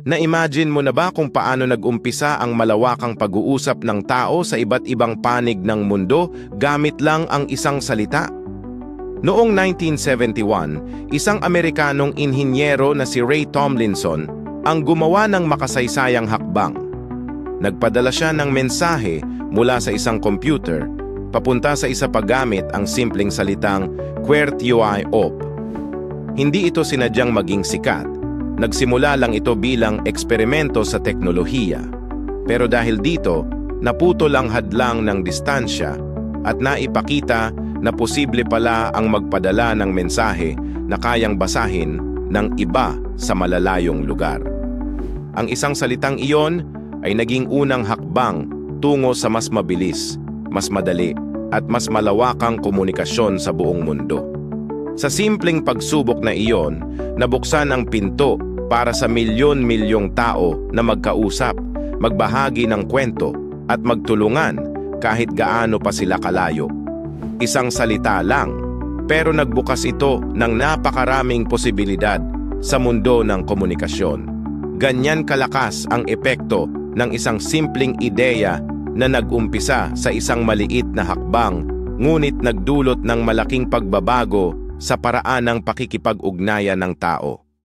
Na-imagine mo na ba kung paano nag-umpisa ang malawakang pag-uusap ng tao sa iba't ibang panig ng mundo gamit lang ang isang salita? Noong 1971, isang Amerikanong inhinyero na si Ray Tomlinson ang gumawa ng makasaysayang hakbang. Nagpadala siya ng mensahe mula sa isang computer papunta sa isa pa gamit ang simpleng salitang QWERTY op. Hindi ito sinadyang maging sikat. Nagsimula lang ito bilang eksperimento sa teknolohiya. Pero dahil dito, naputol ang hadlang ng distansya at naipakita na posible pala ang magpadala ng mensahe na kayang basahin ng iba sa malalayong lugar. Ang isang salitang iyon ay naging unang hakbang tungo sa mas mabilis, mas madali at mas malawakang komunikasyon sa buong mundo. Sa simpleng pagsubok na iyon, nabuksan ang pinto para sa milyon-milyong tao na magkausap, magbahagi ng kwento at magtulungan kahit gaano pa sila kalayo. Isang salita lang, pero nagbukas ito ng napakaraming posibilidad sa mundo ng komunikasyon. Ganyan kalakas ang epekto ng isang simpleng ideya na nag-umpisa sa isang maliit na hakbang, ngunit nagdulot ng malaking pagbabago sa paraan ng pakikipag-ugnayan ng tao.